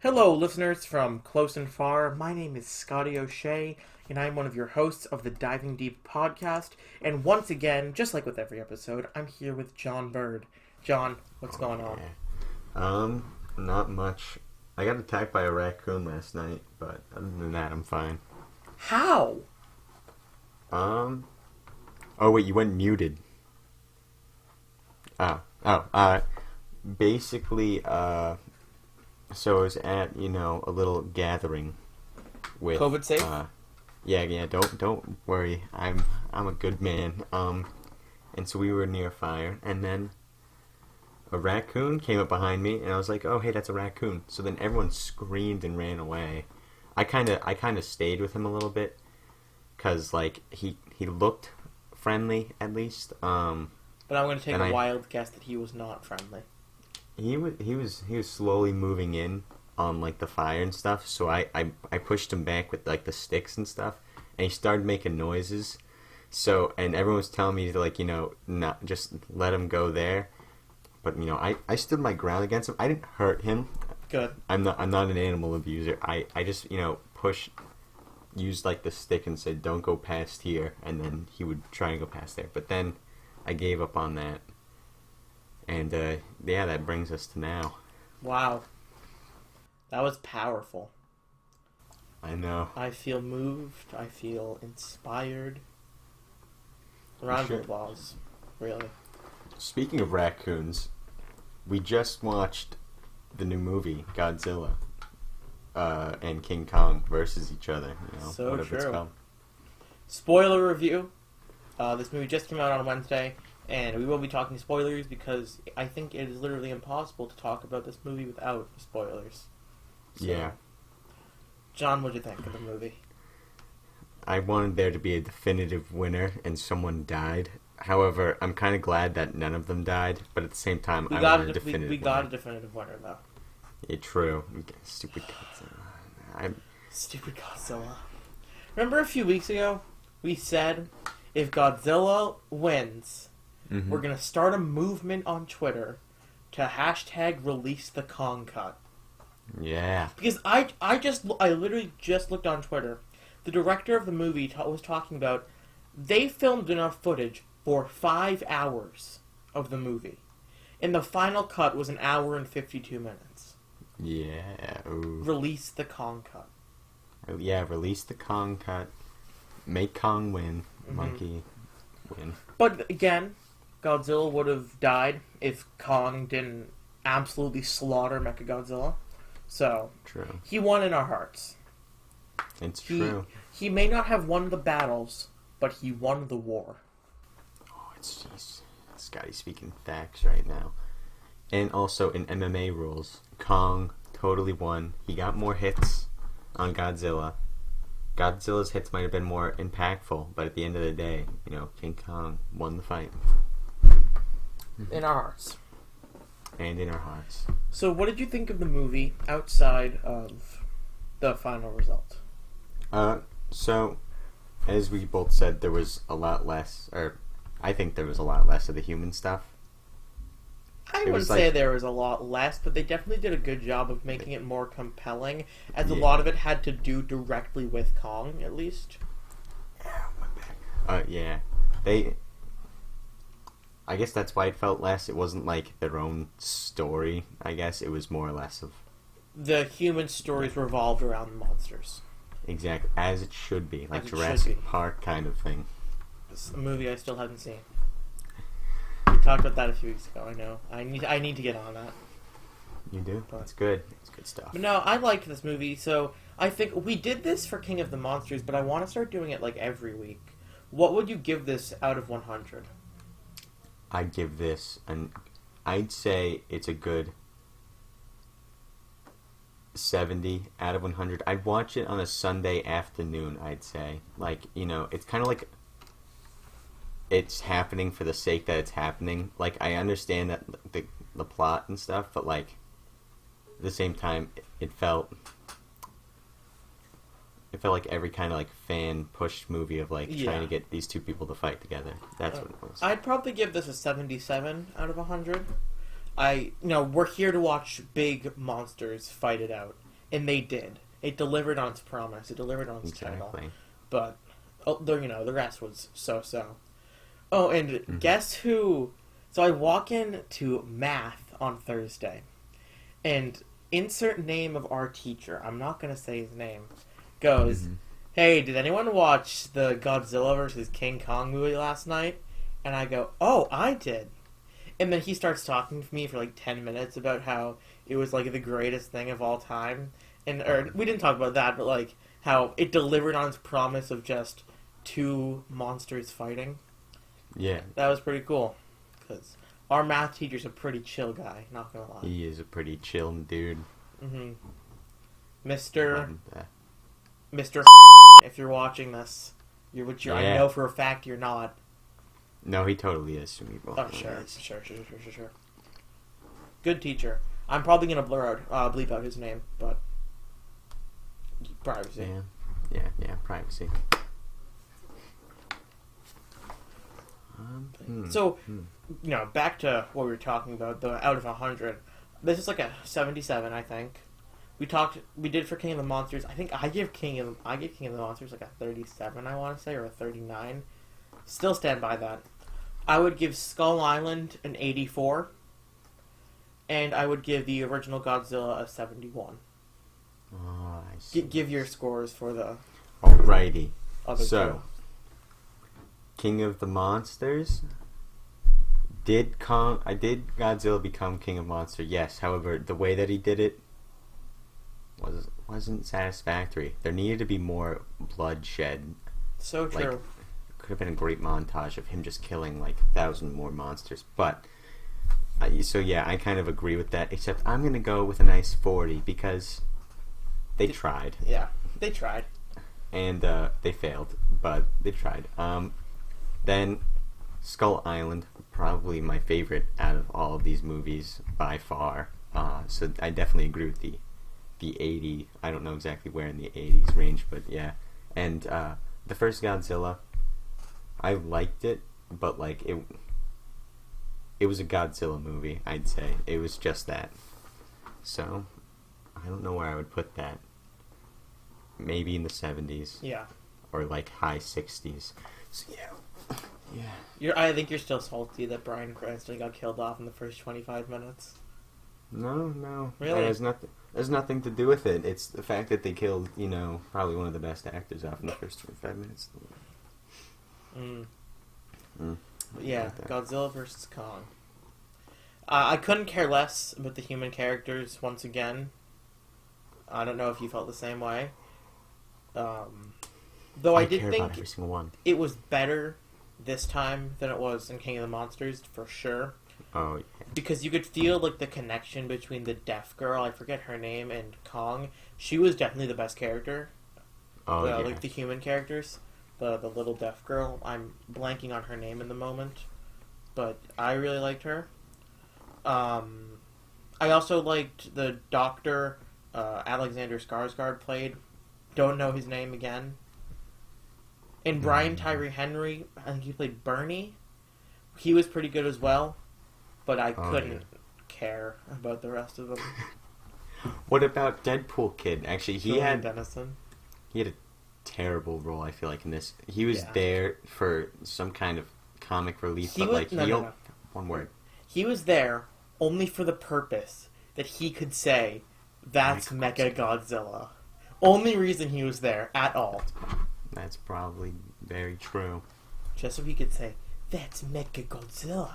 Hello, listeners from close and far. My name is Scotty O'Shea, and I'm one of your hosts of the Diving Deep podcast. And once again, just like with every episode, I'm here with John Bird. John, what's going on? Not much. I got attacked by a raccoon last night, but other than that, I'm fine. How? Oh wait, you went muted. Basically, so I was at, a little gathering with COVID safe? Yeah, don't worry. I'm a good man. And so we were near a fire, and then a raccoon came up behind me, and I was like, "Oh, hey, that's a raccoon." So then everyone screamed and ran away. I kind of stayed with him a little bit, cause like he looked friendly at least. But I'm going to take a wild guess that he was not friendly. He was slowly moving in on like the fire and stuff. So I pushed him back with like the sticks and stuff, and he started making noises. So and everyone was telling me to not just let him go there. But I stood my ground against him. I didn't hurt him. Good. I'm not an animal abuser. I just used like the stick and said, "Don't go past here," and then he would try and go past there. But then I gave up on that. And, that brings us to now. Wow. That was powerful. I know. I feel moved. I feel inspired. Round of applause. Really. Speaking of raccoons, we just watched the new movie, Godzilla, and King Kong versus each other. So true. Spoiler review. This movie just came out on Wednesday. And we will be talking spoilers because I think it is literally impossible to talk about this movie without spoilers. So, yeah. John, what did you think of the movie? I wanted there to be a definitive winner, and someone died. However, I'm kind of glad that none of them died, but at the same time, I wanted a definitive winner. We got a definitive winner, though. Yeah, true. Stupid Godzilla. Stupid Godzilla. Remember a few weeks ago, we said, if Godzilla wins... Mm-hmm. We're going to start a movement on Twitter to hashtag release the Kong cut. Yeah. Because I literally just looked on Twitter. The director of the movie was talking about they filmed enough footage for 5 hours of the movie. And the final cut was 1 hour and 52 minutes. Yeah. Ooh. Release the Kong cut. Yeah, release the Kong cut. Make Kong win. Mm-hmm. Monkey win. But again... Godzilla would have died if Kong didn't absolutely slaughter Mechagodzilla. So, true. He won in our hearts. It's true. He may not have won the battles, but he won the war. Oh, it's Scotty speaking facts right now. And also in MMA rules, Kong totally won. He got more hits on Godzilla. Godzilla's hits might have been more impactful, but at the end of the day, King Kong won the fight. In our hearts. And in our hearts. So what did you think of the movie outside of the final result? So, as we both said, there was a lot less, or I think there was a lot less of the human stuff. I wouldn't say there was a lot less, but they definitely did a good job of making it more compelling, as a lot of it had to do directly with Kong, at least. Yeah. I guess that's why it felt less. It wasn't like their own story, I guess. It was more or less of... The human stories revolved around monsters. Exactly. As it should be. Like Jurassic Park kind of thing. It's a movie I still haven't seen. We talked about that a few weeks ago, I know. I need to get on that. You do? That's good. It's good stuff. But no, I liked this movie, so I think we did this for King of the Monsters, but I want to start doing it like every week. What would you give this out of 100? I'd give this I'd say it's a good 70 out of 100. I'd watch it on a Sunday afternoon, I'd say. It's kind of like it's happening for the sake that it's happening. Like, I understand that the plot and stuff, but at the same time, it felt like every kind of fan pushed movie of trying to get these two people to fight together. That's what it was. I'd probably give this a 77 out of 100. We're here to watch big monsters fight it out. and they did. It delivered on its promise. It delivered on its title. Exactly. But the rest was so-so. Oh, and guess who? So I walk in to math on Thursday, and insert name of our teacher. I'm not gonna say his name. Goes, hey, did anyone watch the Godzilla versus King Kong movie last night? And I go, oh, I did. And then he starts talking to me for like 10 minutes about how it was like the greatest thing of all time. Or we didn't talk about that, but like how it delivered on its promise of just two monsters fighting. Yeah. That was pretty cool. Because our math teacher's a pretty chill guy, not gonna lie. He is a pretty chill dude. Mm-hmm. Mr. If you're watching this, which I know for a fact you're not. No, he totally is to me. Oh, sure. Good teacher. I'm probably gonna bleep out his name, but privacy. Yeah, privacy. So, back to what we were talking about. The out of 100, this is like a 77, I think. We did for King of the Monsters. I think I give King of the Monsters like a 37, I want to say, or a 39. Still stand by that. I would give Skull Island an 84, and I would give the original Godzilla a 71. Oh, I see. Give your scores for the Alrighty. other two. King of the Monsters. Did Godzilla become King of Monsters? Yes. However, the way that he did it wasn't satisfactory. There needed to be more bloodshed. So true. Like, could have been a great montage of him just killing like 1,000 more monsters. But I kind of agree with that. Except I'm gonna go with a nice 40 because they tried. Yeah, they tried. And they failed, but they tried. Then Skull Island, probably my favorite out of all of these movies by far. So I definitely agree with the 80. I don't know exactly where in the 80s range, but yeah. And the first Godzilla, I liked it, but like it was a Godzilla movie, I'd say. It was just that. So I don't know where I would put that. Maybe in the 70s. Yeah. Or like high 60s. So yeah. I think you're still salty that Bryan Cranston got killed off in the first 25 minutes. No. Really? There's nothing to do with it. It's the fact that they killed, probably one of the best actors off in the first 25 minutes. Yeah, Godzilla vs. Kong. I couldn't care less about the human characters once again. I don't know if you felt the same way. Though I did think every single one. It was better this time than it was in King of the Monsters, for sure. Oh, yeah. Because you could feel like the connection between the deaf girl, I forget her name, and Kong. She was definitely the best character. Oh, yeah. Like the human characters. The little deaf girl. I'm blanking on her name in the moment. But I really liked her. I also liked the doctor Alexander Skarsgård played. Don't know his name again. And Brian Tyree Henry, I think he played Bernie. He was pretty good as well. But I couldn't care about the rest of them. What about Deadpool Kid? Actually, he had a terrible role, I feel like, in this. He was there for some kind of comic relief, one word. He was there only for the purpose that he could say, "That's Mecha Godzilla." Only reason he was there at all. That's probably very true. Just so he could say, "That's Mecha Godzilla."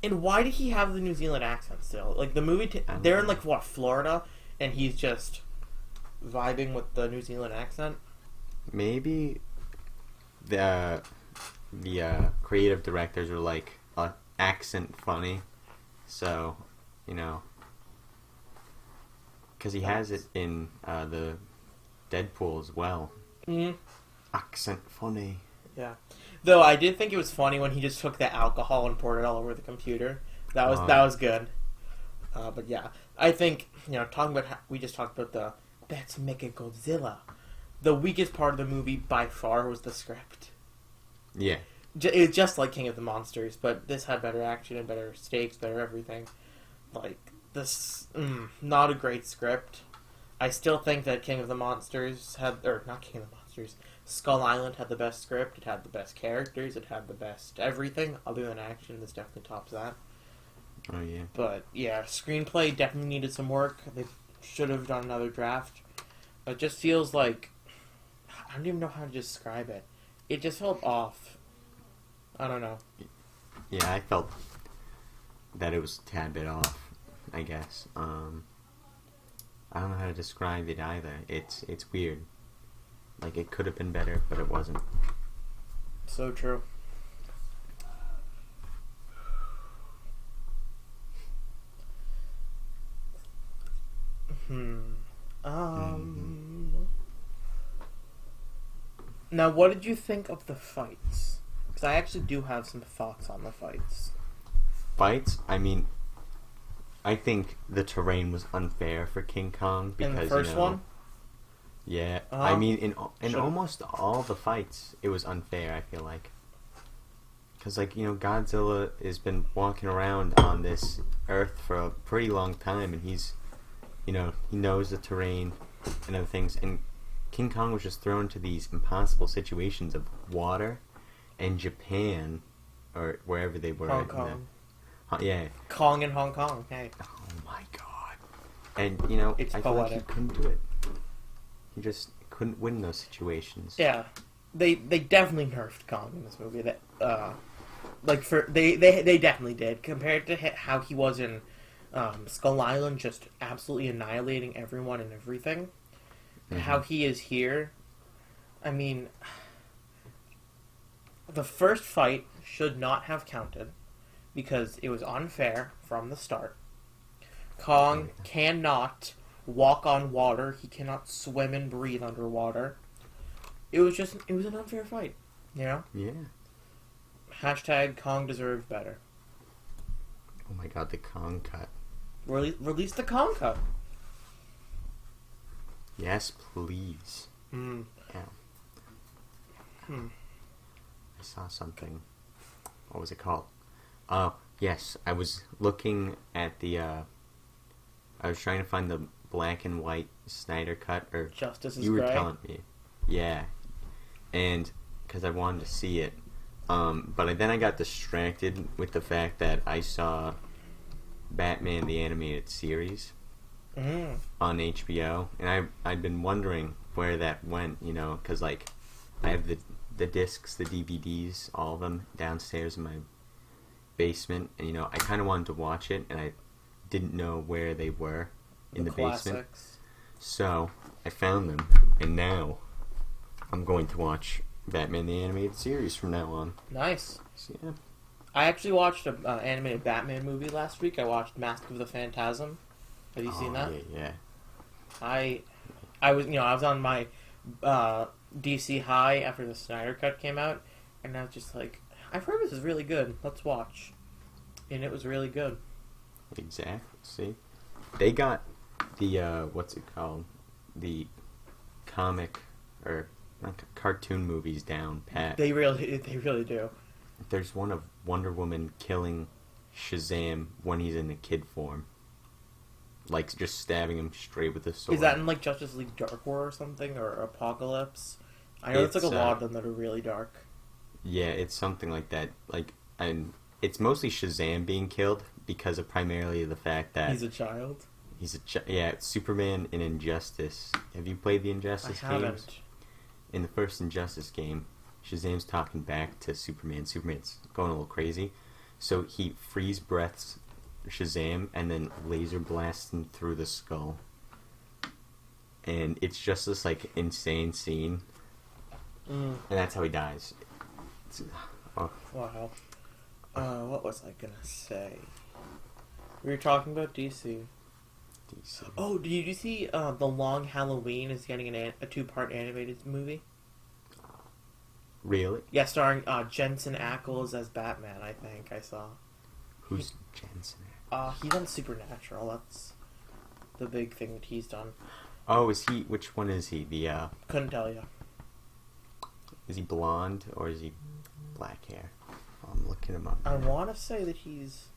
And why did he have the New Zealand accent still? Like, the movie, they're in, Florida, and he's just vibing with the New Zealand accent? Maybe the creative directors are like, accent funny. So, because he has it in the Deadpool as well. Mm-hmm. Accent funny. Yeah. Though I did think it was funny when he just took the alcohol and poured it all over the computer. That was good. But yeah, I think, talking about we just talked about that's Mecha Godzilla. The weakest part of the movie by far was the script. Yeah. It's just like King of the Monsters, but this had better action and better stakes, better everything. Like, this, not a great script. I still think that not King of the Monsters, Skull Island had the best script, it had the best characters, it had the best everything, other than action. This definitely tops that. Oh, yeah. But, yeah, screenplay definitely needed some work. They should have done another draft. It just feels like, I don't even know how to describe it. It just felt off. I don't know. Yeah, I felt that it was a tad bit off, I guess. I don't know how to describe it either. It's weird. Like, it could have been better, but it wasn't. So true. Now, what did you think of the fights? Because I actually do have some thoughts on the fights. Fights? I mean, I think the terrain was unfair for King Kong because, in the first one? Yeah. I mean, in almost all the fights, it was unfair, I feel like. Because, like, Godzilla has been walking around on this Earth for a pretty long time, and he's, he knows the terrain and other things, and King Kong was just thrown into these impossible situations of water and Japan, or wherever they were. Hong Kong. Yeah. Kong in Hong Kong, hey. Oh my god. And, It's I feel like he poetic. couldn't do it. He just couldn't win those situations. Yeah. They definitely nerfed Kong in this movie. They definitely did. Compared to how he was in Skull Island, just absolutely annihilating everyone and everything. And how he is here, I mean, the first fight should not have counted because it was unfair from the start. Kong cannot walk on water. He cannot swim and breathe underwater. It was an unfair fight, Yeah. Hashtag Kong deserved better. Oh my god, the Kong cut. Release the Kong cut. Yes, please. Hmm. Yeah. I saw something. What was it called? Oh, yes. I was looking at the, I was trying to find the black and white Snyder cut, or Justice is you were Gray. telling me. Yeah. And, because I wanted to see it. But then I got distracted with the fact that I saw Batman the Animated Series on HBO, and I've been wondering where that went, because, like, I have the discs, the DVDs, all of them downstairs in my basement, and, I kind of wanted to watch it, and I didn't know where they were in the basement. Classics. So, I found them, and now I'm going to watch Batman the Animated Series from now on. Nice. So, yeah. I actually watched an animated Batman movie last week. I watched Mask of the Phantasm. Have you seen that? Yeah. I was on my DC high after the Snyder Cut came out, and I was just like, I've heard this is really good. Let's watch. And it was really good. Exactly. See, they got the what's it called? The comic or cartoon movies down pat. They really do. There's one of Wonder Woman killing Shazam when he's in the kid form, like just stabbing him straight with a sword. Is that in like Justice League Dark War or something, or Apocalypse? I know it's like a lot of them that are really dark. Yeah, it's something like that. Like, and it's mostly Shazam being killed because of primarily the fact that he's a child. Yeah, it's Superman in Injustice. Have you played the Injustice games? I haven't. In the first Injustice game, Shazam's talking back to Superman. Superman's going a little crazy. So he freeze breaths Shazam and then laser blasts him through the skull. And it's just this, like, insane scene. And that's how he dies. Wow. What was I gonna say? We were talking about DC. Oh, did you see The Long Halloween is getting a 2-part animated movie? Really? Yeah, starring Jensen Ackles as Batman, I think I saw. Who's Jensen? He's on Supernatural. That's the big thing that he's done. Oh, is he? Which one is he? Couldn't tell you. Is he blonde or is he black hair? I'm looking him up. I want to say that he's...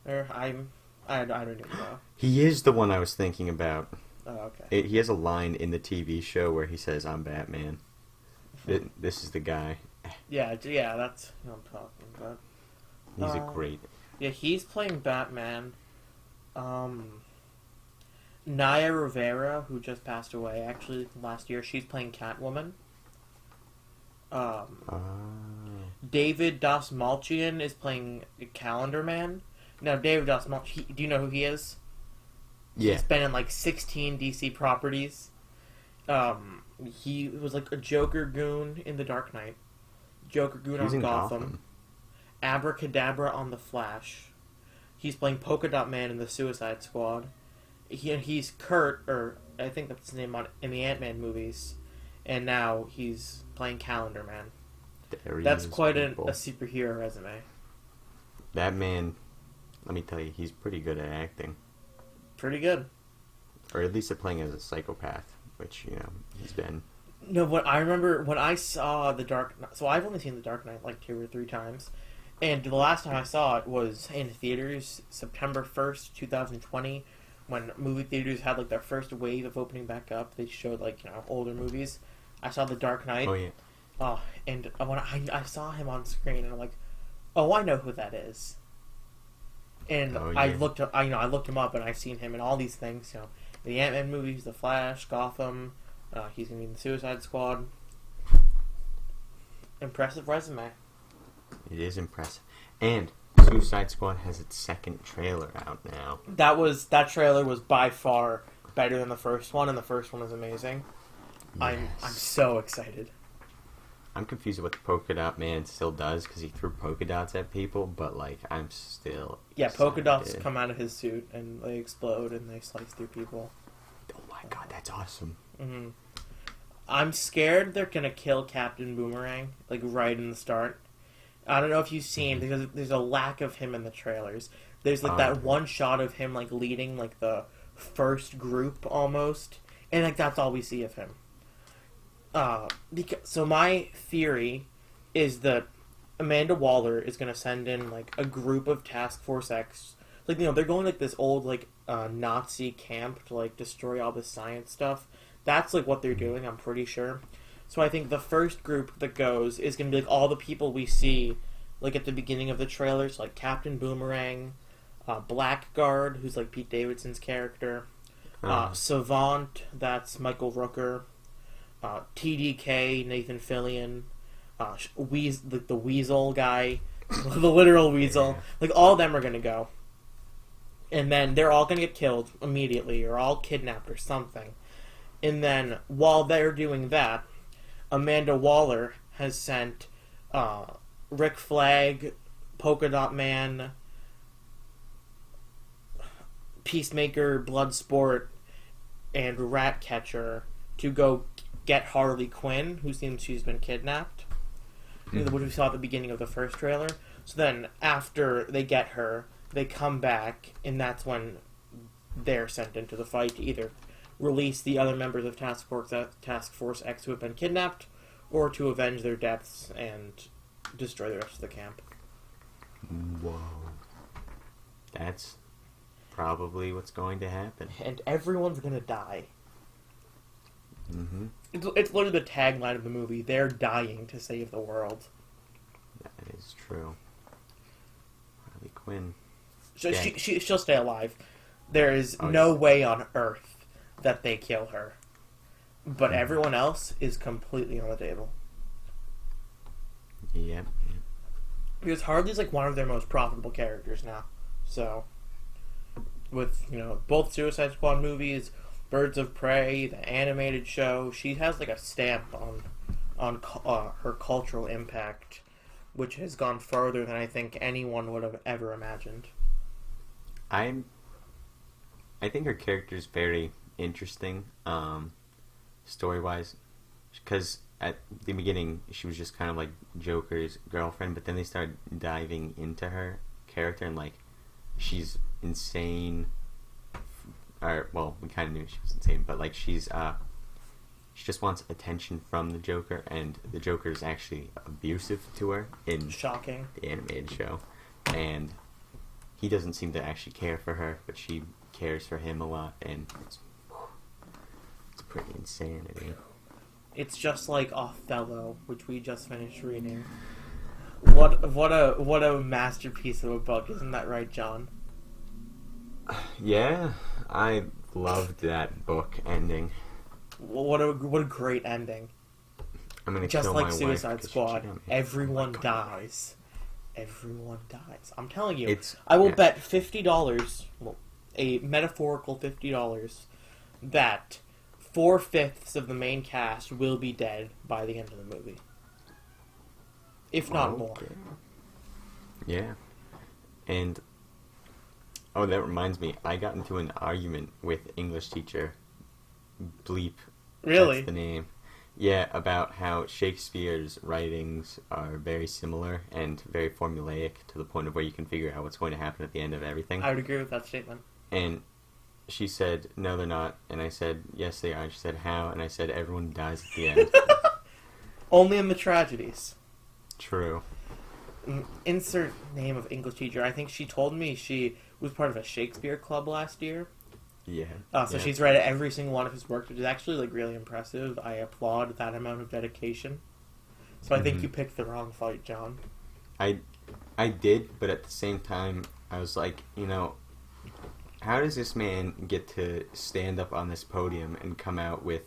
I don't even know. He is the one I was thinking about. Oh, okay. He has a line in the TV show where he says, "I'm Batman." This is the guy. Yeah, that's who I'm talking about. He's a great. Yeah, he's playing Batman. Naya Rivera, who just passed away actually last year, she's playing Catwoman. David Dastmalchian is playing Calendar Man. Now, David Dastmalchian, do you know who he is? Yeah. He's been in like 16 DC properties. He was like a Joker goon in The Dark Knight. Joker goon on Gotham. Abracadabra on The Flash. He's playing Polka Dot Man in the Suicide Squad. He's Kurt, or I think that's his name in the Ant-Man movies. And now he's playing Calendar Man. That's quite a superhero resume. That man, let me tell you, he's pretty good at acting. Pretty good. Or at least at playing as a psychopath, which, he's been. No, what I remember when I saw The Dark Knight, so I've only seen The Dark Knight like 2 or 3 times. And the last time I saw it was in theaters, September 1st, 2020, when movie theaters had like their first wave of opening back up. They showed like, older movies. I saw The Dark Knight. Oh, yeah. And when I saw him on screen, and I'm like, oh, I know who that is. And I looked him up, and I've seen him in all these things. The Ant-Man movies, The Flash, Gotham. He's gonna be in the Suicide Squad. Impressive resume. It is impressive, and Suicide Squad has its second trailer out now. That trailer was by far better than the first one, and the first one was amazing. Yes. I'm so excited. I'm confused with what the Polka Dot Man still does, because he threw polka dots at people, but, I'm still excited. Polka dots come out of his suit, and they explode, and they slice through people. Oh my god, that's awesome. Mm-hmm. I'm scared they're going to kill Captain Boomerang, right in the start. I don't know if you've seen, because there's a lack of him in the trailers. There's, that one shot of him, leading, the first group, almost, and, that's all we see of him. So my theory is that Amanda Waller is going to send in a group of Task Force X. They're going this old Nazi camp to destroy all the science stuff. That's what they're doing. I'm pretty sure. So I think the first group that goes is going to be all the people we see at the beginning of the trailers, Captain Boomerang, Blackguard, who's Pete Davidson's character, Savant, that's Michael Rooker. TDK, Nathan Fillion, the Weasel guy, the literal Weasel. All of them are going to go. And then they're all going to get killed immediately, or all kidnapped or something. And then, while they're doing that, Amanda Waller has sent Rick Flag, Polka Dot Man, Peacemaker, Bloodsport, and Ratcatcher to go get Harley Quinn, who seems she's been kidnapped, which we saw at the beginning of the first trailer. So then, after they get her, they come back, and that's when they're sent into the fight to either release the other members of Task Force X who have been kidnapped, or to avenge their deaths and destroy the rest of the camp. Whoa. That's probably what's going to happen. And everyone's going to die. Mm-hmm. It's literally the tagline of the movie. They're dying to save the world. That is true. Harley Quinn. She'll stay alive. There is no way on Earth that they kill her. But everyone else is completely on the table. Yep. Because Harley's one of their most profitable characters now. So, with, both Suicide Squad movies, Birds of Prey, the animated show, she has a stamp on her cultural impact, which has gone further than I think anyone would have ever imagined. I think her character is very interesting, story-wise, because at the beginning she was just kind of Joker's girlfriend, but then they started diving into her character and she's insane. Well, we kind of knew she was insane, but she just wants attention from the Joker, and the Joker is actually abusive to her in Shocking. The animated show, and he doesn't seem to actually care for her, but she cares for him a lot, and insanity. It's just like Othello, which we just finished reading. What a masterpiece of a book, isn't that right, John? Yeah, I loved that book ending. What a great ending. I'm gonna Just kill like my Suicide wife 'cause she Squad, cheated on me. everyone Oh my God. dies. Everyone dies. I'm telling you, It's I will yeah. bet $50, well, a metaphorical $50, that 4/5 of the main cast will be dead by the end of the movie. If not more. Okay. Yeah. And oh, that reminds me, I got into an argument with English teacher Bleep. Really? That's the name. Yeah, about how Shakespeare's writings are very similar and very formulaic to the point of where you can figure out what's going to happen at the end of everything. I would agree with that statement. And she said, no, they're not. And I said, yes, they are. She said, how? And I said, everyone dies at the end. Only in the tragedies. True. Insert name of English teacher. I think she told me she was part of a Shakespeare club last year. Yeah. So yeah. she's read every single one of his works, which is actually like really impressive. I applaud that amount of dedication. So I think you picked the wrong fight, John. I did, but at the same time, I was like, how does this man get to stand up on this podium and come out with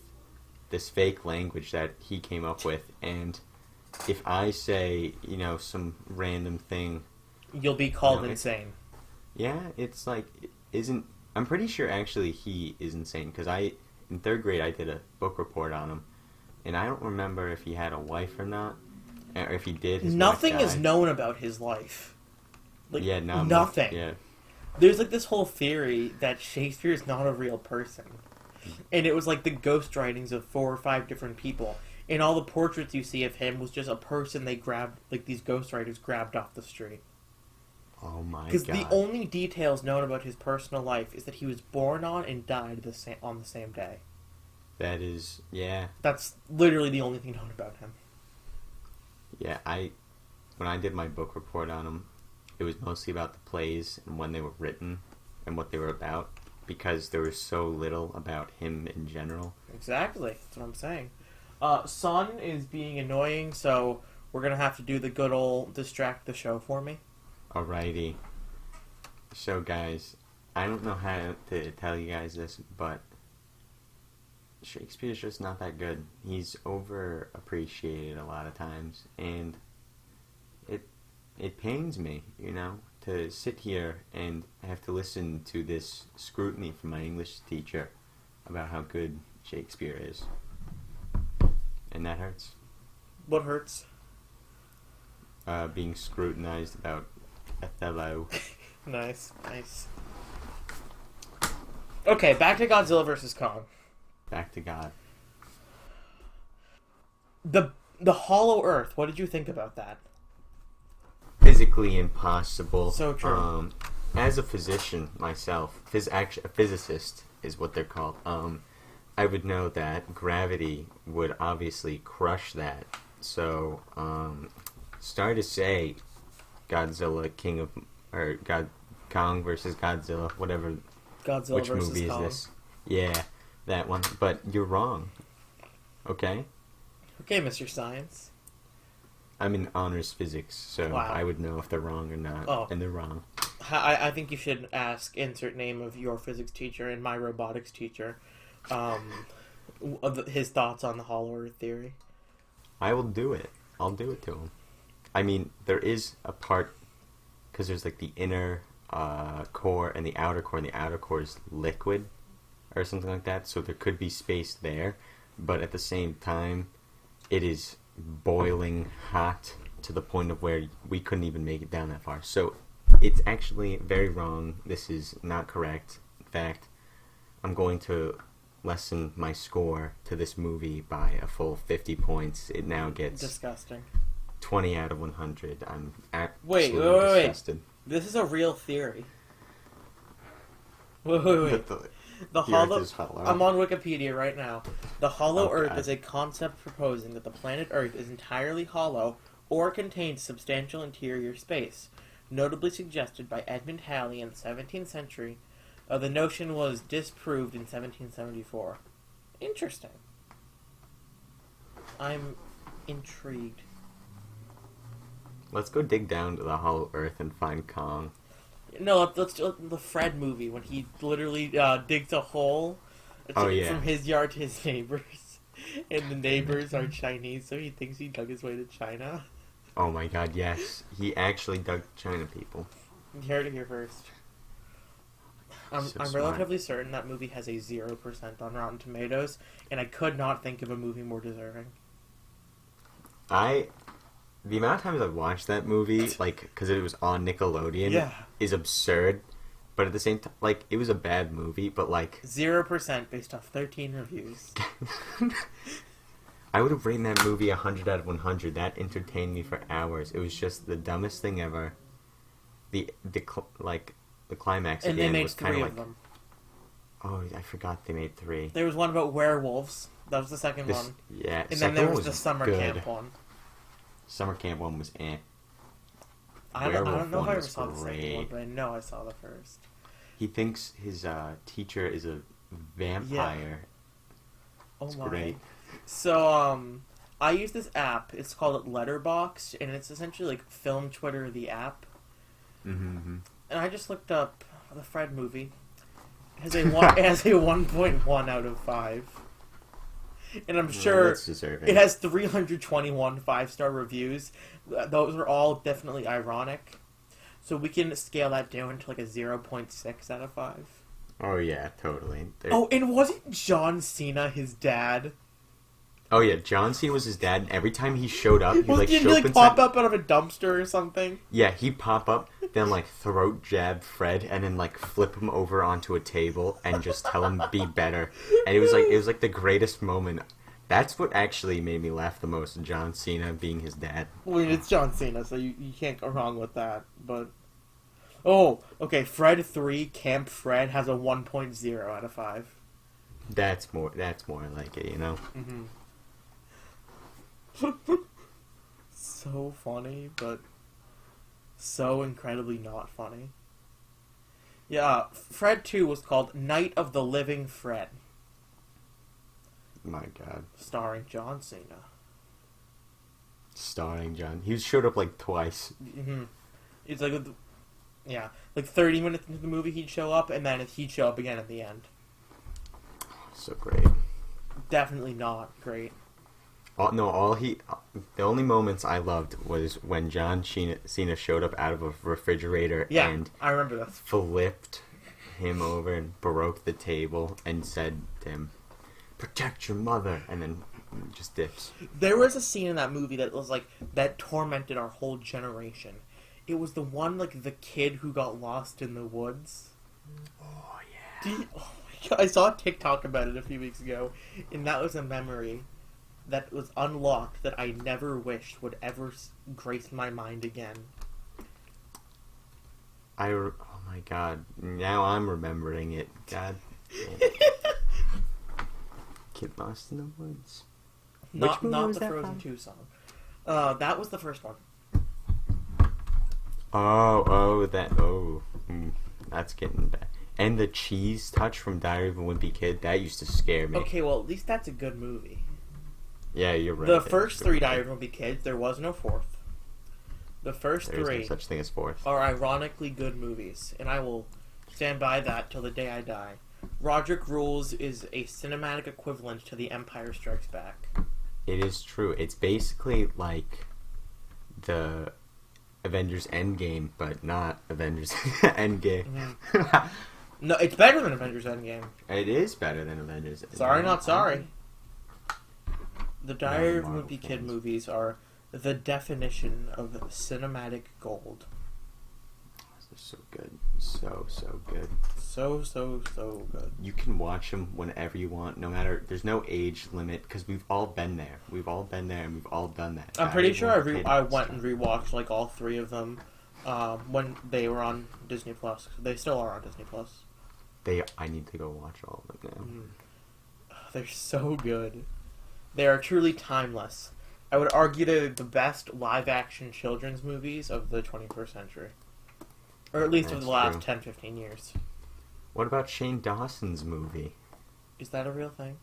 this fake language that he came up with? And if I say, some random thing, You'll be called insane. Yeah, it's like, I'm pretty sure actually he is insane, because in 3rd grade I did a book report on him, and I don't remember if he had a wife or not, or if he did. Nothing is known about his life. Yeah, nothing. Yeah. There's like this whole theory that Shakespeare is not a real person. And it was like the ghost writings of 4 or 5 different people. And all the portraits you see of him was just a person they grabbed, like these ghostwriters grabbed off the street. Oh my god. Because the only details known about his personal life is that he was born on and died on the same day. That is, yeah. That's literally the only thing known about him. Yeah, when I did my book report on him, it was mostly about the plays and when they were written and what they were about, because there was so little about him in general. Exactly. That's what I'm saying. Son is being annoying, so we're going to have to do the good old distract the show for me. Alrighty. So, guys, I don't know how to tell you guys this, but Shakespeare's just not that good. He's overappreciated a lot of times, and it pains me, to sit here and have to listen to this scrutiny from my English teacher about how good Shakespeare is. And that hurts. What hurts? Being scrutinized about Othello. Nice. Okay, back to Godzilla vs. Kong. Back to God. The Hollow Earth. What did you think about that? Physically impossible. So true. As a physician myself, a physicist is what they're called. I would know that gravity would obviously crush that. So, sorry to say, Godzilla, Kong versus Godzilla, whatever. Godzilla which versus movie Kong. is this? Yeah, that one. But you're wrong. Okay? Okay, Mr. Science. I'm in honors physics, so Wow. I would know if they're wrong or not. Oh. And they're wrong. I think you should ask insert name of your physics teacher and my robotics teacher his thoughts on the Hollow Earth theory. I will do it. I'll do it to him. I mean, there is a part, because there's like the inner core and the outer core, and the outer core is liquid or something like that, so there could be space there, but at the same time, it is boiling hot to the point of where we couldn't even make it down that far. So it's actually very wrong. This is not correct. In fact, I'm going to lessen my score to this movie by a full 50 points. It now gets Disgusting. 20 out of 100. I'm Wait. disgusted. This is a real theory. Wait. The hollow. Earth is hollow. I'm on Wikipedia right now. The hollow Oh, Earth God. is a concept proposing that the planet Earth is entirely hollow or contains substantial interior space, notably suggested by Edmund Halley in the 17th century. The notion was disproved in 1774. Interesting. I'm intrigued. Let's go dig down to the Hollow Earth and find Kong. No, let's do the Fred movie when he literally digs a hole from his yard to his neighbors, and the neighbors are Chinese, so he thinks he dug his way to China. Oh my god, yes. He actually dug China people. You heard it here first. I'm relatively certain that movie has a 0% on Rotten Tomatoes, and I could not think of a movie more deserving. The amount of times I've watched that movie, like, because it was on Nickelodeon, is absurd. But at the same time, like, it was a bad movie, but, like... 0% based off 13 reviews. I would have rated that movie 100 out of 100. That entertained me for hours. It was just the dumbest thing ever. The climax at the end was kind of like... And they made 3 of them. Oh, I forgot they made 3. There was one about werewolves. That was the second one. Yeah. And then there was the summer camp one. Summer camp one was I don't know if I ever saw the second one, but I know I saw the first. He thinks his teacher is a vampire. Yeah. Oh it's my. Great. So, I use this app. It's called Letterboxd, and it's essentially like Film Twitter, the app. Mm-hmm. And I just looked up the Fred movie. It has a 1.1 out of 5. And I'm sure it has 321 5-star reviews. Those are all definitely ironic. So we can scale that down to like a 0.6 out of 5. Oh, yeah, totally. Oh, and wasn't John Cena his dad? Oh, yeah, John Cena was his dad, and every time he showed up, he'd pop up out of a dumpster or something? Yeah, he'd pop up, then, like, throat jab Fred, and then, like, flip him over onto a table, and just tell him be better. And it was like the greatest moment. That's what actually made me laugh the most, John Cena being his dad. Well, it's John Cena, so you can't go wrong with that, but... Oh, okay, Fred 3, Camp Fred has a 1.0 out of 5. That's more like it, you know? Mm-hmm. So funny, but so incredibly not funny. Yeah, Fred 2 was called Night of the Living Fred. My god. Starring John Cena. Starring John. He showed up like twice. Mm-hmm. It's like, like 30 minutes into the movie he'd show up, and then he'd show up again at the end. So great. Definitely not great. The only moments I loved was when John Cena showed up out of a refrigerator and I remember this. Flipped him over and broke the table and said to him, "Protect your mother," and then just dips. There was a scene in that movie that was like that tormented our whole generation. It was the one like the kid who got lost in the woods. Oh yeah. Oh my god! I saw a TikTok about it a few weeks ago, and that was a memory that was unlocked that I never wished would ever grace my mind again. Oh my god! Now I'm remembering it. God. Kid lost in the woods. Not the Frozen 2 song. That was the first one. That's getting bad. And the cheese touch from Diary of a Wimpy Kid, that used to scare me. Okay, well, at least that's a good movie. Yeah, you're right. The first 3 Diary of a Wimpy Kids, there was no fourth. The first There's 3 no such thing as fourth. Are ironically good movies, and I will stand by that till the day I die. Roderick Rules is a cinematic equivalent to The Empire Strikes Back. It is true. It's basically like the Avengers Endgame, but not Avengers Endgame. Mm-hmm. No, it's better than Avengers Endgame. It is better than Avengers Endgame. Sorry, not sorry. The Diary of a Wimpy Kid movies are the definition of cinematic gold. They're so good. So good. So good. You can watch them whenever you want, no matter... There's no age limit, because we've all been there. We've all been there, and we've all done that. I'm pretty sure I went and rewatched, like, all 3 of them when they were on Disney+. They still are on Disney+. I need to go watch all of them now. They're so good. They are truly timeless. I would argue they're the best live-action children's movies of the 21st century. Or at least of the last 10-15 years. What about Shane Dawson's movie? Is that a real thing?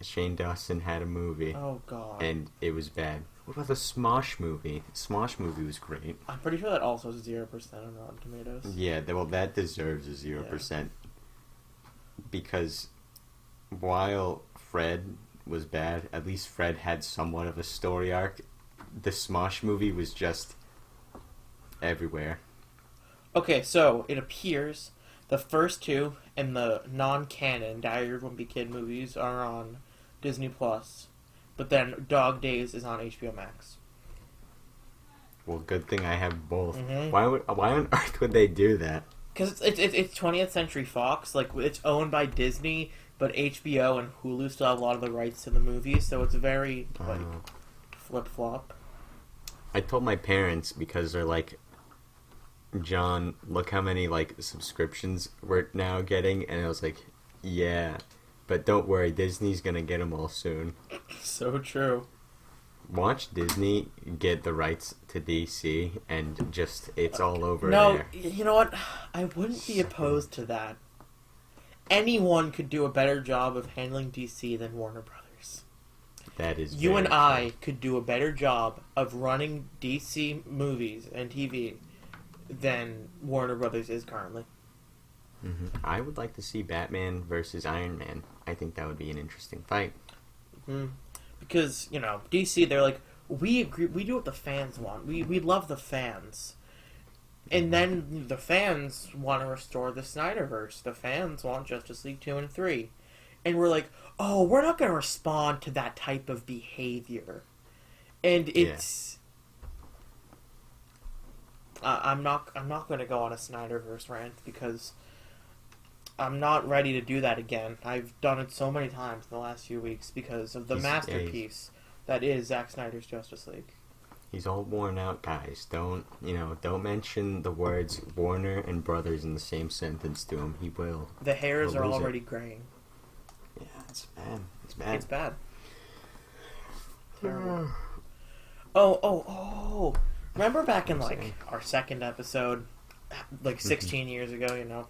Shane Dawson had a movie, Oh god. and it was bad. What about the Smosh movie? The Smosh movie was great. I'm pretty sure that also is 0% on Rotten Tomatoes. Yeah, well, that deserves a 0%. Because while Fred was bad, at least Fred had somewhat of a story arc. The Smosh movie was just everywhere. Okay, so it appears the first two and the non-canon Diary of a Wimpy Kid movies are on Disney Plus, but then Dog Days is on HBO Max. Well, good thing I have both. Mm-hmm. Why on earth would they do that? Because it's 20th Century Fox, like it's owned by Disney, but HBO and Hulu still have a lot of the rights to the movies, so it's very like flip flop. I told my parents because they're like, John, look how many like subscriptions we're now getting, and I was like, yeah, but don't worry, Disney's gonna get them all soon. So true. Watch Disney get the rights to DC, and just it's all over No, there. you know what? I wouldn't be opposed to that. Anyone could do a better job of handling DC than Warner Brothers. That is You and very I true. could do a better job of running DC movies and TV than Warner Brothers is currently. I would like to see Batman versus Iron Man. I think that would be an interesting fight. Because, you know, DC, they're like, we agree, we do what the fans want. We love the fans. And then the fans want to restore the Snyderverse. The fans want Justice League 2 and 3. And we're like, oh, we're not going to respond to that type of behavior. And it's... I'm not going to go on a Snyderverse rant because I'm not ready to do that again. I've done it so many times in the last few weeks because of the masterpiece that is Zack Snyder's Justice League. He's all worn out, guys. Don't mention the words Warner and Brothers in the same sentence to him. He will. The hairs are already graying. Yeah, it's bad. It's bad. It's bad. Terrible. Oh. Remember back in, like, our second episode, like, 16 years ago, you know,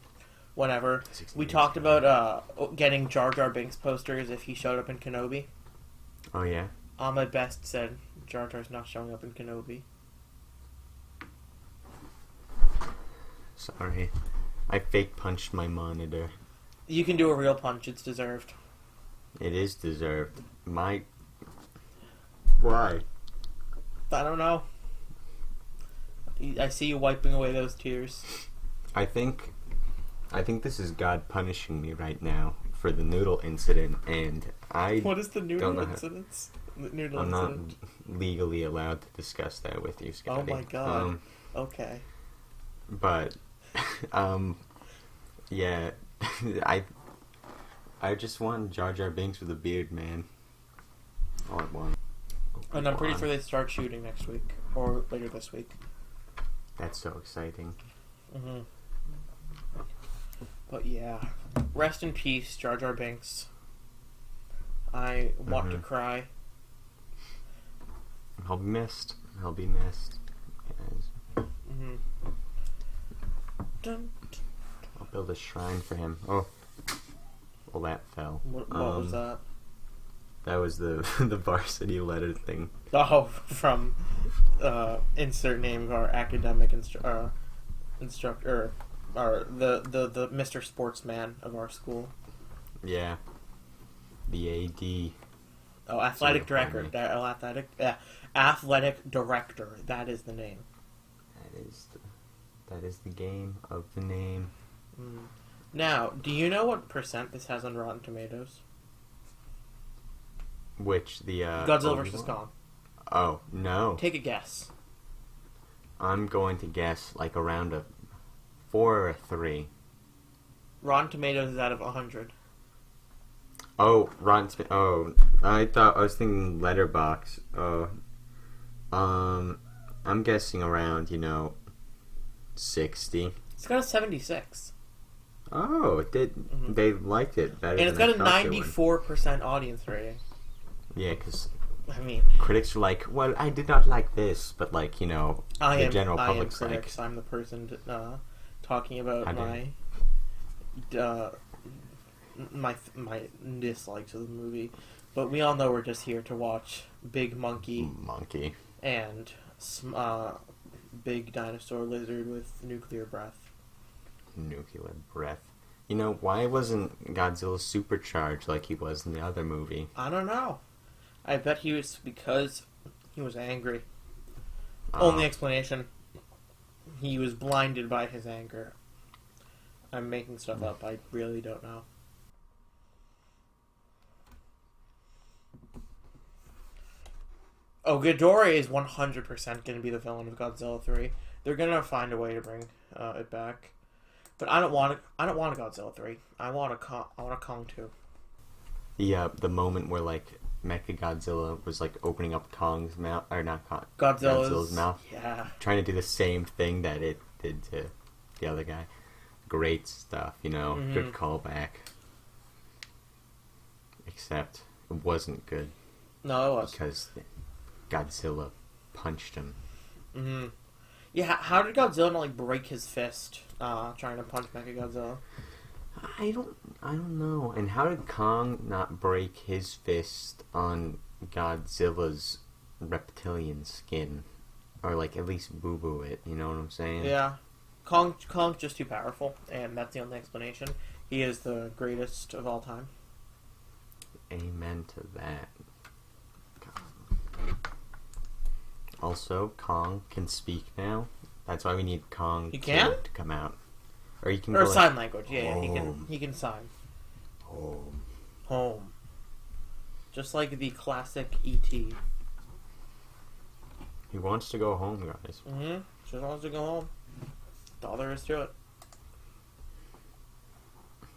whenever, we talked about getting Jar Jar Binks posters if he showed up in Kenobi? Oh, yeah? Ahmed Best said Jar Jar's not showing up in Kenobi. Sorry. I fake punched my monitor. You can do a real punch, it's deserved. It is deserved. Why? I don't know. I see you wiping away those tears. I think this is God punishing me right now for the noodle incident, and I What is the noodle don't know incident? I'm not legally allowed to discuss that with you, Oh Scotty. my god. Okay. But, yeah, I just want Jar Jar Binks with a beard, man. All I want. And I'm pretty sure they start shooting next week or later this week. That's so exciting. But yeah, rest in peace, Jar Jar Binks. I want to cry. I'll be missed. Guys. I'll build a shrine for him. Oh, well, that fell. What was that? That was the the varsity letter thing. Oh, from insert name of our academic instructor, or the Mr. Sportsman of our school. Yeah. The AD. Oh, athletic director. Athletic director. That is the name. That is the game of the name. Now, do you know what percent this has on Rotten Tomatoes? Which the Godzilla vs. Kong. Oh no! Take a guess. I'm going to guess like around a 4 or a 3. Rotten Tomatoes is out of 100. Oh, Oh, I was thinking Letterbox. Oh, I'm guessing around 60. It's got a 76. Oh, it did. They liked it better. And it's got a 94% audience rating. Yeah, because I mean, critics are like, well, I did not like this, but the general public's like, critics. I'm the person talking about my dislikes of the movie. But we all know we're just here to watch Big Monkey and Big Dinosaur Lizard with nuclear breath. Nuclear breath. You know, why wasn't Godzilla supercharged like he was in the other movie? I don't know. I bet because he was angry. Only explanation. He was blinded by his anger. I'm making stuff up. I really don't know. Oh, Ghidorah is 100% going to be the villain of Godzilla 3. They're going to find a way to bring it back. But I don't want a Godzilla 3. I want a Kong 2. Yeah, the moment where like Mechagodzilla was like opening up Kong's mouth, or not Kong, Godzilla's mouth. Yeah. Trying to do the same thing that it did to the other guy. Great stuff, you know. Mm-hmm. Good callback. Except it wasn't good. No, it was. Because Godzilla punched him. Mm-hmm. Yeah, how did Godzilla not, like, break his fist trying to punch Mechagodzilla? I don't know. And how did Kong not break his fist on Godzilla's reptilian skin? Or, like, at least boo-boo it, you know what I'm saying? Yeah. Kong's just too powerful, and that's the only explanation. He is the greatest of all time. Amen to that. Also, Kong can speak now. That's why we need Kong He can? to come out. Or he can Or go sign like, language, yeah, he can sign. Home. Just like the classic E.T. He wants to go home, guys. Mm-hmm. Just wants to go home. That's all there is to it.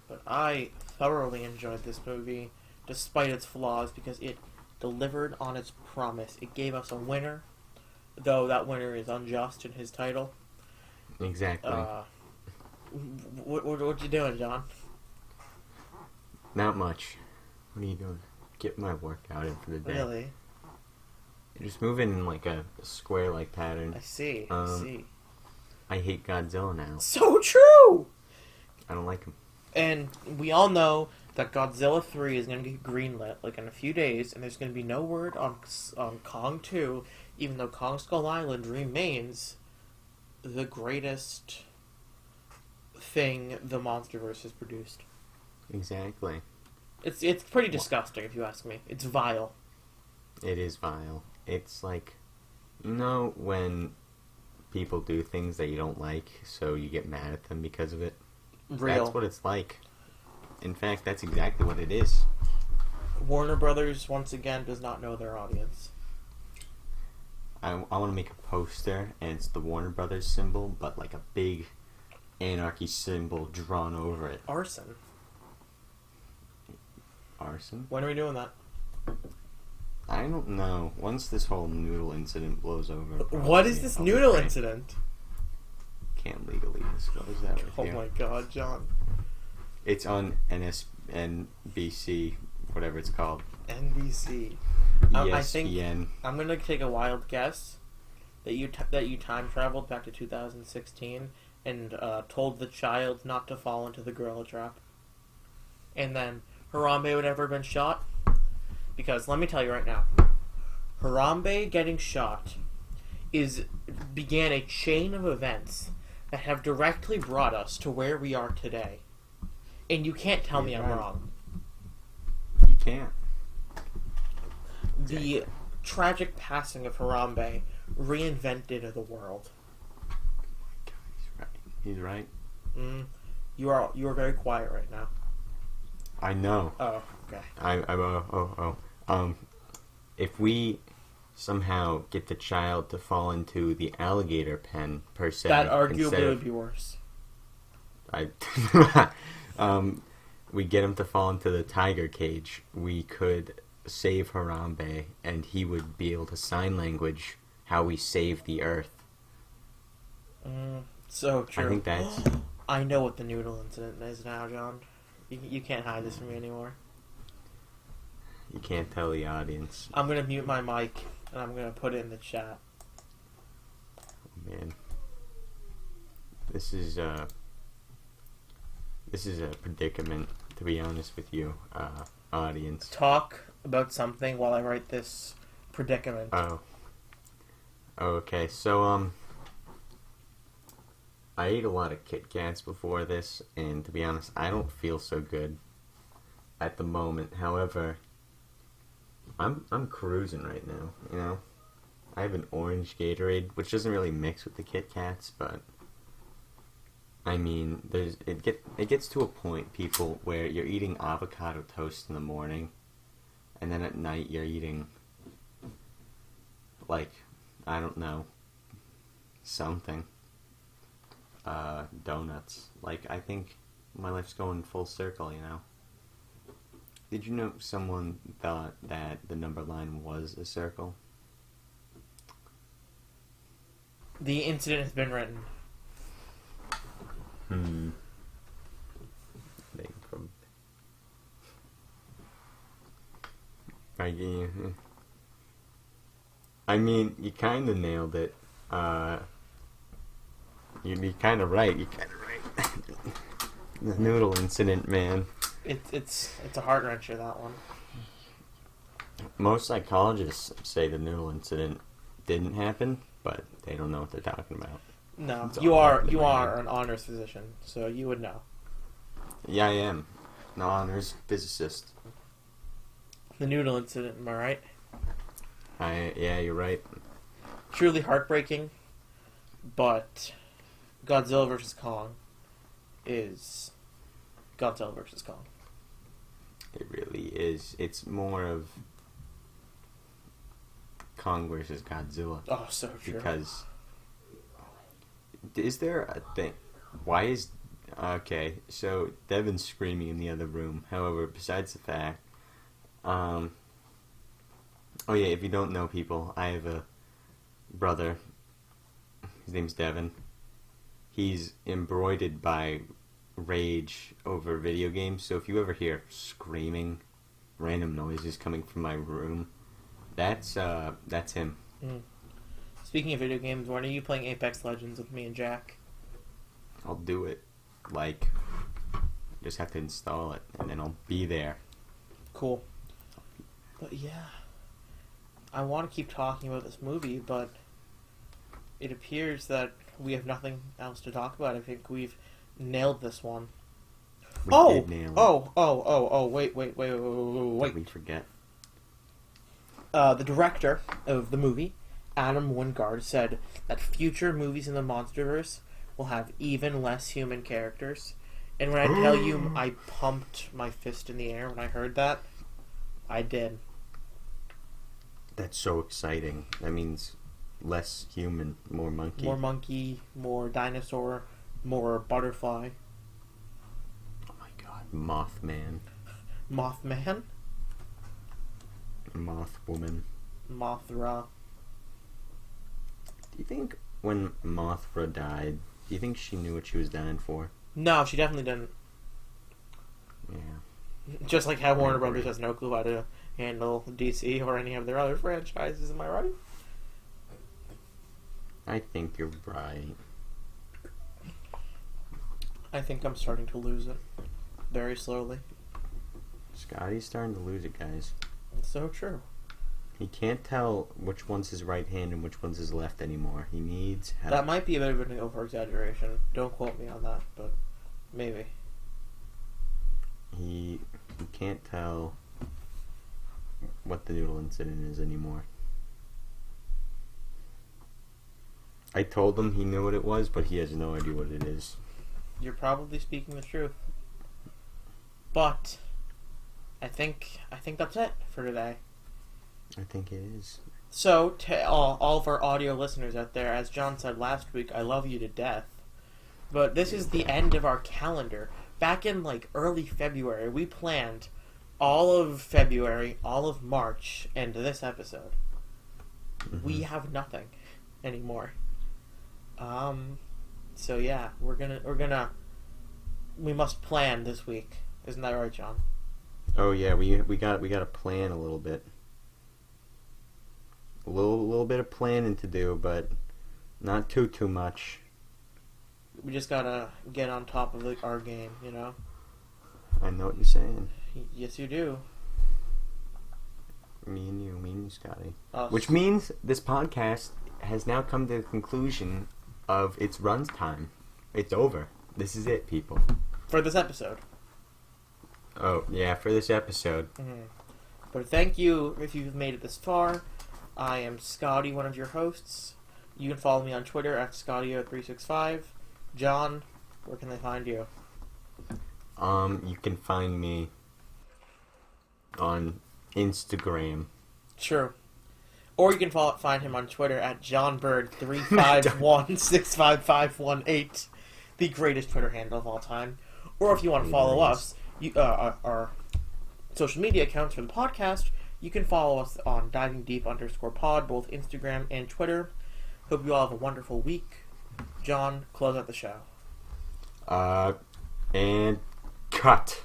But I thoroughly enjoyed this movie, despite its flaws, because it delivered on its promise. It gave us a winner, though that winner is unjust in his title. Exactly. What you doing, John? Not much. What are you doing? Get my workout in for the day. Really? You're just moving in like a square-like pattern. I see. I hate Godzilla now. So true! I don't like him. And we all know that Godzilla 3 is going to get greenlit like in a few days, and there's going to be no word on Kong 2, even though Kong Skull Island remains the greatest thing the MonsterVerse has produced. Exactly. It's pretty disgusting, if you ask me. It's vile. It is vile. It's like, you know, when people do things that you don't like, so you get mad at them because of it? Real. That's what it's like. In fact, that's exactly what it is. Warner Brothers, once again, does not know their audience. I want to make a poster, and it's the Warner Brothers symbol, but like a big anarchy symbol drawn over it. Arson. Arson? When are we doing that? I don't know. Once this whole noodle incident blows over. What is this noodle incident? Can't legally disclose that with Oh you. my god, John. It's on NBC, whatever it's called. NBC. ESPN. I think I'm gonna take a wild guess that you time traveled back to 2016 and told the child not to fall into the gorilla trap, and then Harambe would ever been shot. Because let me tell you right now, Harambe getting shot began a chain of events that have directly brought us to where we are today. And you can't tell me I'm wrong. You can't. The tragic passing of Harambe reinvented the world. He's right. You are very quiet right now. I know. Oh, okay. If we somehow get the child to fall into the alligator pen, per se, That arguably would be worse. We get him to fall into the tiger cage, we could save Harambe, and he would be able to sign language how we save the Earth. So true. I think that's... I know what the noodle incident is now, John. You can't hide this from me anymore. You can't tell the audience. I'm gonna mute my mic, and I'm gonna put it in the chat. Oh, man. This is a predicament to be honest with you, audience. Talk about something while I write this predicament. Oh. Okay, so, I ate a lot of Kit Kats before this, and to be honest, I don't feel so good at the moment. However, I'm cruising right now, you know? I have an orange Gatorade, which doesn't really mix with the Kit Kats, but I mean, it gets to a point, people, where you're eating avocado toast in the morning, and then at night you're eating, like, I don't know, something, donuts. Like, I think my life's going full circle, you know? Did you know someone thought that the number line was a circle? The incident has been written. I mean, you kind of nailed it. You're kind of right. The noodle incident, man. It's a heart wrencher, that one. Most psychologists say the noodle incident didn't happen, but they don't know what they're talking about. No, It's you all are up in my head. an honors physician, so you would know. Yeah, I am. An honors physicist. The noodle incident, am I right? Yeah, you're right. Truly heartbreaking, but Godzilla vs. Kong is Godzilla vs. Kong. It really is. It's more of Kong versus Godzilla. Oh, so true. Because is there a thing? Why is okay? So Devin's screaming in the other room. However, besides the fact, oh yeah, if you don't know, people, I have a brother. His name's Devin. He's embroidered by rage over video games. So if you ever hear screaming, random noises coming from my room, that's him. Speaking of video games, when are you playing Apex Legends with me and Jack? I'll do it. Like, just have to install it, and then I'll be there. Cool. But yeah, I want to keep talking about this movie, but it appears that we have nothing else to talk about. I think we've nailed this one. We did nail it. Wait. Did we forget? The director of the movie, Adam Wingard, said that future movies in the MonsterVerse will have even less human characters. And when I tell you I pumped my fist in the air when I heard that, I did. That's so exciting. That means less human, more monkey. More monkey, more dinosaur, more butterfly. Oh my god. Mothman. Mothman? Mothwoman. Mothra. Do you think when Mothra died, do you think she knew what she was dying for? No, she definitely didn't. Yeah. Just like how Warner agree. Brothers has no clue how to handle DC or any of their other franchises, am I right? I think you're right. I think I'm starting to lose it. Very slowly. Scotty's starting to lose it, guys. It's so true. He can't tell which one's his right hand and which one's his left anymore. He needs help. That might be a bit of an over-exaggeration. Don't quote me on that, but maybe. He can't tell what the noodle incident is anymore. I told him he knew what it was, but he has no idea what it is. You're probably speaking the truth. But I think that's it for today. I think it is. So, to all of our audio listeners out there, as John said last week, I love you to death. But this is the end of our calendar. Back in like early February, we planned all of February, all of March, and this episode. Mm-hmm. We have nothing anymore. So yeah, we must plan this week. Isn't that right, John? Oh yeah, we got to plan a little bit. A little bit of planning to do, but not too much. We just gotta get on top of our game, you know? I know what you're saying. Yes, you do. Me and you, Scotty. Oh, Which means this podcast has now come to the conclusion of its run time. It's over. This is it, people. for this episode. Oh, yeah, for this episode. Mm-hmm. But thank you if you've made it this far. I am Scotty, one of your hosts. You can follow me on Twitter at Scotty0365. John, where can they find you? You can find me on Instagram. True. Or you can find him on Twitter at JohnBird351655518, the greatest Twitter handle of all time. Or if you want to follow us, our social media accounts for the podcast, you can follow us on DivingDeep_pod, both Instagram and Twitter. Hope you all have a wonderful week. John, close out the show. And cut.